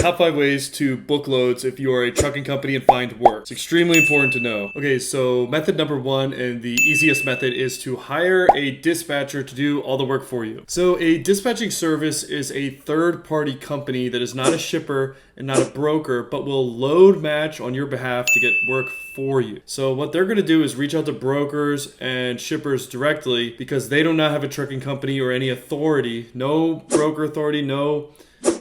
top 5 ways to book loads if you are a trucking company and find work. It's extremely important to know. Okay, so method number 1 and the easiest method is to hire a dispatcher to do all the work for you. So a dispatching service is a third-party company that is not a shipper and not a broker, but will load match on your behalf to get work for you. So what they're going to do is reach out to brokers and shippers directly because they do not have a trucking company or any authority, no broker authority, no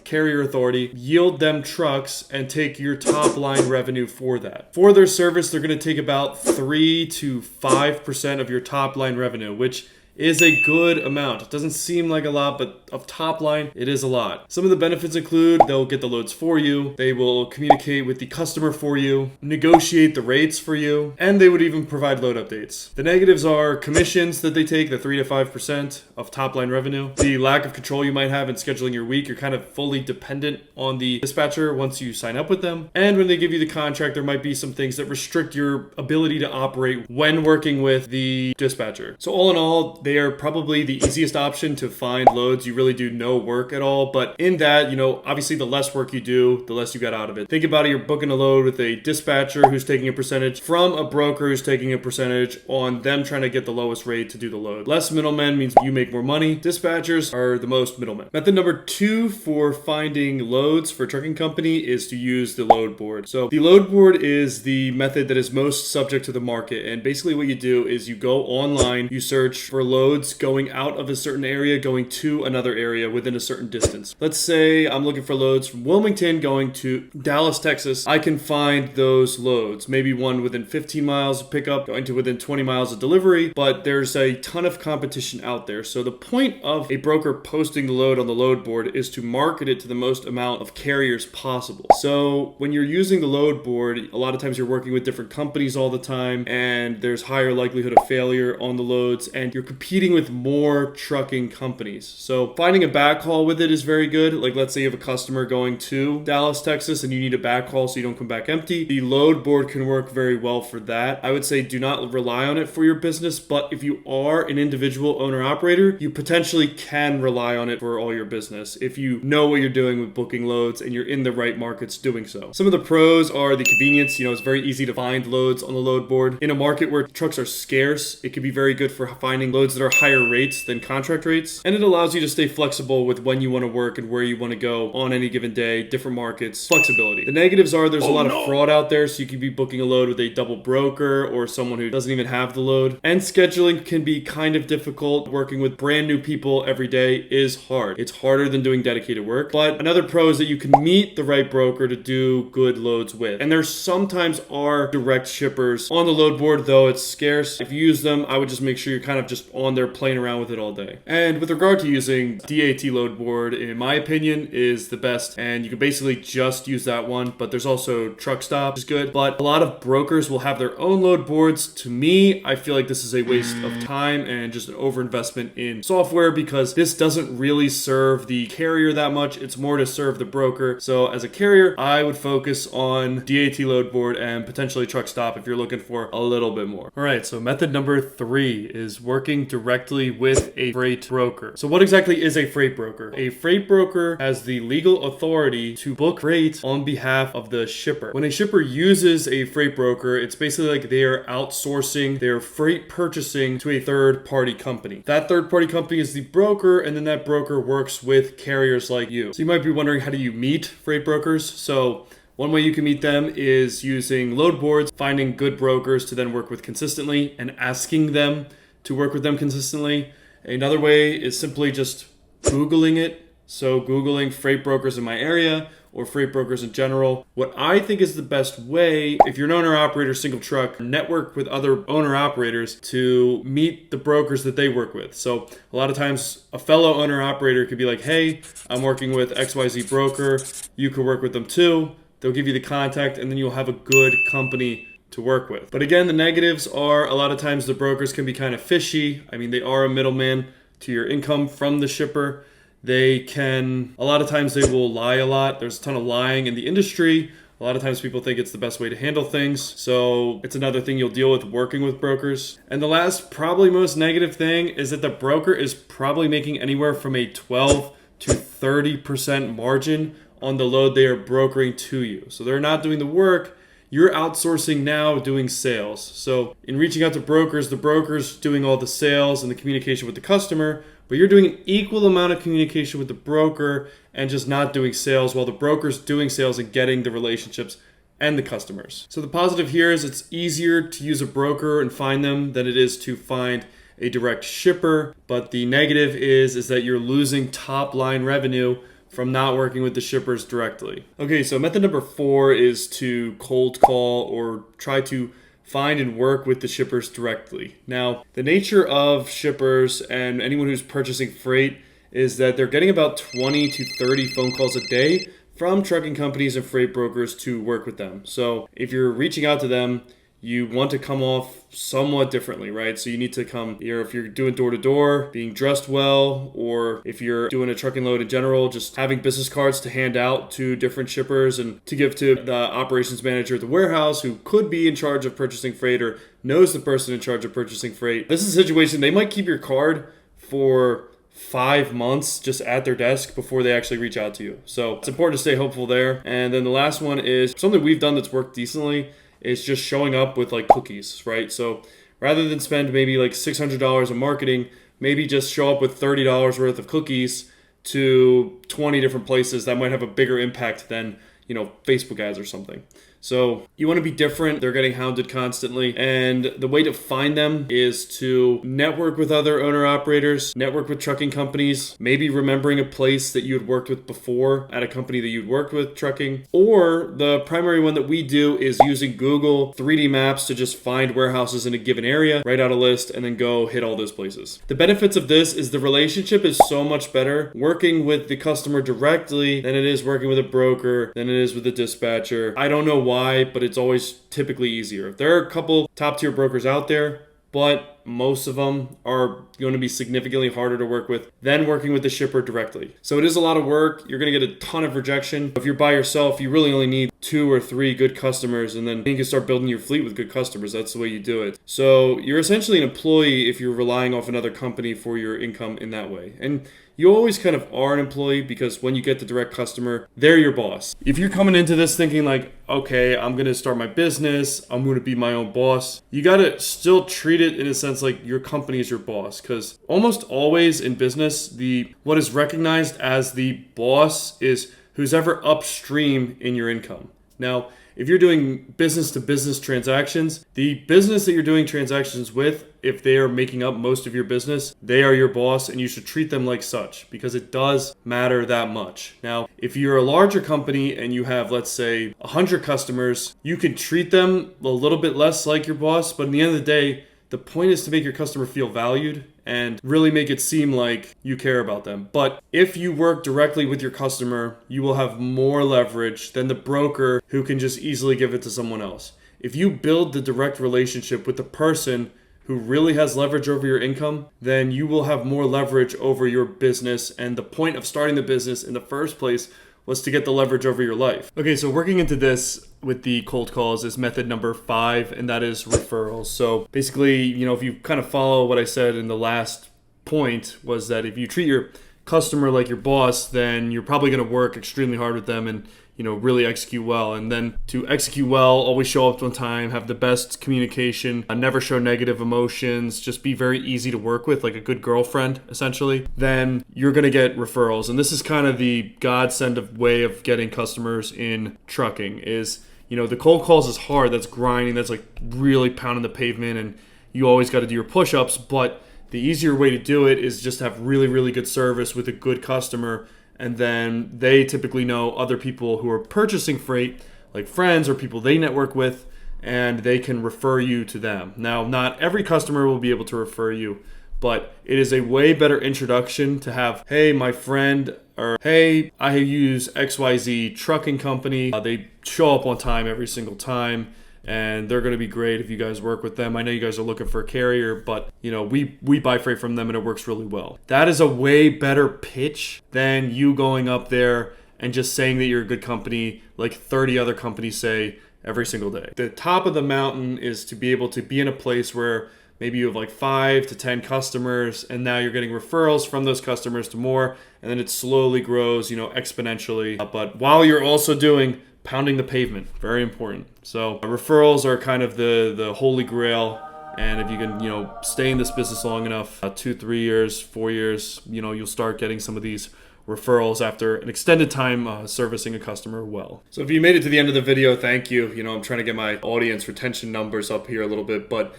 carrier authority, yield them trucks and take your top line revenue for that. For their service, they're going to take about 3 to 5% of your top line revenue, which is a good amount. It doesn't seem like a lot, but of top line, it is a lot. Some of the benefits include they'll get the loads for you, they will communicate with the customer for you, negotiate the rates for you, and they would even provide load updates. The negatives are commissions that they take, the 3 to 5% of top line revenue, the lack of control you might have in scheduling your week. You're kind of fully dependent on the dispatcher once you sign up with them. And when they give you the contract, there might be some things that restrict your ability to operate when working with the dispatcher. So all in all, they are probably the easiest option to find loads. You really do no work at all. But in that, obviously the less work you do, the less you get out of it. Think about it, you're booking a load with a dispatcher who's taking a percentage from a broker who's taking a percentage on them trying to get the lowest rate to do the load. Less middlemen means you make more money. Dispatchers are the most middlemen. Method number 2 for finding loads for a trucking company is to use the load board. So the load board is the method that is most subject to the market. And basically what you do is you go online, you search for loads going out of a certain area, going to another area within a certain distance. Let's say I'm looking for loads from Wilmington going to Dallas, Texas. I can find those loads. Maybe one within 15 miles of pickup, going to within 20 miles of delivery, but there's a ton of competition out there. So the point of a broker posting the load on the load board is to market it to the most amount of carriers possible. So when you're using the load board, a lot of times you're working with different companies all the time, and there's higher likelihood of failure on the loads, and you're competing with more trucking companies. So finding a backhaul with it is very good. Like let's say you have a customer going to Dallas, Texas, and you need a backhaul so you don't come back empty. The load board can work very well for that. I would say do not rely on it for your business, but if you are an individual owner operator, you potentially can rely on it for all your business if you know what you're doing with booking loads and you're in the right markets doing so. Some of the pros are the convenience. It's very easy to find loads on the load board. In a market where trucks are scarce, it could be very good for finding loads that are higher rates than contract rates. And it allows you to stay flexible with when you want to work and where you want to go on any given day, different markets, flexibility. The negatives are there's a lot of fraud out there, so you could be booking a load with a double broker or someone who doesn't even have the load. And scheduling can be kind of difficult. Working with brand new people every day is hard. It's harder than doing dedicated work. But another pro is that you can meet the right broker to do good loads with. And there sometimes are direct shippers on the load board, though it's scarce. If you use them, I would just make sure you're kind of just on there playing around with it all day. And with regard to using DAT load board, in my opinion, is the best. And you can basically just use that one, but there's also Truck Stop, which is good. But a lot of brokers will have their own load boards. To me, I feel like this is a waste of time and just an overinvestment in software because this doesn't really serve the carrier that much. It's more to serve the broker. So as a carrier, I would focus on DAT load board and potentially Truck Stop if you're looking for a little bit more. All right, so method number 3 is working directly with a freight broker. So what exactly is a freight broker? A freight broker has the legal authority to book freight on behalf of the shipper. When a shipper uses a freight broker, it's basically like they are outsourcing their freight purchasing to a third-party company. That third-party company is the broker, and then that broker works with carriers like you. So you might be wondering, how do you meet freight brokers? So one way you can meet them is using load boards, finding good brokers to then work with consistently, and asking them to work with them consistently. Another way is simply just Googling it. So Googling freight brokers in my area or freight brokers in general. What I think is the best way, if you're an owner-operator, single truck, network with other owner-operators to meet the brokers that they work with. So a lot of times a fellow owner-operator could be like, hey, I'm working with XYZ broker. You could work with them too. They'll give you the contact and then you'll have a good company to work with. But again, the negatives are a lot of times the brokers can be kind of fishy. I mean, they are a middleman to your income from the shipper. A lot of times they will lie a lot. There's a ton of lying in the industry. A lot of times people think it's the best way to handle things. So it's another thing you'll deal with working with brokers. And the last, probably most negative thing is that the broker is probably making anywhere from a 12 to 30% margin on the load they are brokering to you. So they're not doing the work. You're outsourcing now doing sales. So in reaching out to brokers, the broker's doing all the sales and the communication with the customer, but you're doing an equal amount of communication with the broker and just not doing sales while the broker's doing sales and getting the relationships and the customers. So the positive here is it's easier to use a broker and find them than it is to find a direct shipper. But the negative is that you're losing top line revenue from not working with the shippers directly. Okay, so method number 4 is to cold call or try to find and work with the shippers directly. Now, the nature of shippers and anyone who's purchasing freight is that they're getting about 20 to 30 phone calls a day from trucking companies and freight brokers to work with them. So if you're reaching out to them, you want to come off somewhat differently, right? So you need to come here, if you're doing door-to-door, being dressed well, or if you're doing a trucking load in general, just having business cards to hand out to different shippers and to give to the operations manager at the warehouse who could be in charge of purchasing freight or knows the person in charge of purchasing freight. This is a situation, they might keep your card for 5 months just at their desk before they actually reach out to you. So it's important to stay hopeful there. And then the last one is something we've done that's worked decently is just showing up with like cookies, right? So rather than spend maybe like $600 in marketing, maybe just show up with $30 worth of cookies to 20 different places that might have a bigger impact than, Facebook ads or something. So you want to be different. They're getting hounded constantly. And the way to find them is to network with other owner-operators, network with trucking companies, maybe remembering a place that you had worked with before at a company that you'd worked with trucking. Or the primary one that we do is using Google 3D maps to just find warehouses in a given area, write out a list, and then go hit all those places. The benefits of this is the relationship is so much better working with the customer directly than it is working with a broker, than it is with a dispatcher. I don't know why, but it's always typically easier. There are a couple top tier brokers out there, but most of them are going to be significantly harder to work with than working with the shipper directly. So it is a lot of work. You're going to get a ton of rejection. If you're by yourself, you really only need 2 or 3 good customers, and then you can start building your fleet with good customers. That's the way you do it. So you're essentially an employee if you're relying off another company for your income in that way. And you always kind of are an employee because when you get the direct customer, they're your boss. If you're coming into this thinking like, okay, I'm going to start my business, I'm going to be my own boss, you got to still treat it in a sense like your company is your boss, because almost always in business, what is recognized as the boss is who's ever upstream in your income. Now, if you're doing business-to-business transactions, the business that you're doing transactions with, if they are making up most of your business, they are your boss, and you should treat them like such because it does matter that much. Now, if you're a larger company and you have, let's say, 100 customers, you can treat them a little bit less like your boss, but at the end of the day, the point is to make your customer feel valued and really make it seem like you care about them. But if you work directly with your customer, you will have more leverage than the broker who can just easily give it to someone else. If you build the direct relationship with the person who really has leverage over your income, then you will have more leverage over your business. And the point of starting the business in the first place was to get the leverage over your life. Okay, so working into this with the cold calls is method number 5, and that is referrals. So basically, if you kind of follow what I said in the last point, was that if you treat your customer like your boss, then you're probably going to work extremely hard with them and really execute well. And then to execute well, always show up on time, have the best communication, never show negative emotions, just be very easy to work with, like a good girlfriend, essentially, then you're going to get referrals. And this is kind of the godsend of way of getting customers in trucking is, the cold calls is hard. That's grinding. That's like really pounding the pavement, and you always got to do your push-ups. But the easier way to do it is just have really, really good service with a good customer. And then they typically know other people who are purchasing freight, like friends or people they network with, and they can refer you to them. Now, not every customer will be able to refer you, but it is a way better introduction to have, hey, my friend, or hey, I use XYZ trucking company. They show up on time every single time, and they're going to be great if you guys work with them. I know you guys are looking for a carrier, but we buy freight from them and it works really well. That is a way better pitch than you going up there and just saying that you're a good company like 30 other companies say every single day. The top of the mountain is to be able to be in a place where maybe you have like 5 to 10 customers, and now you're getting referrals from those customers to more, and then it slowly grows, exponentially. But while you're also doing pounding the pavement, very important. So referrals are kind of the holy grail. And if you can, stay in this business long enough, 2, 3 years, 4 years, you'll start getting some of these referrals after an extended time servicing a customer well. So if you made it to the end of the video, thank you. I'm trying to get my audience retention numbers up here a little bit, but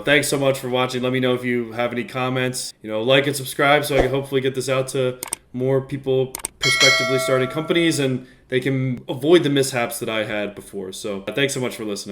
thanks so much for watching. Let me know if you have any comments. Like and subscribe so I can hopefully get this out to more people prospectively starting companies and they can avoid the mishaps that I had before. So thanks so much for listening.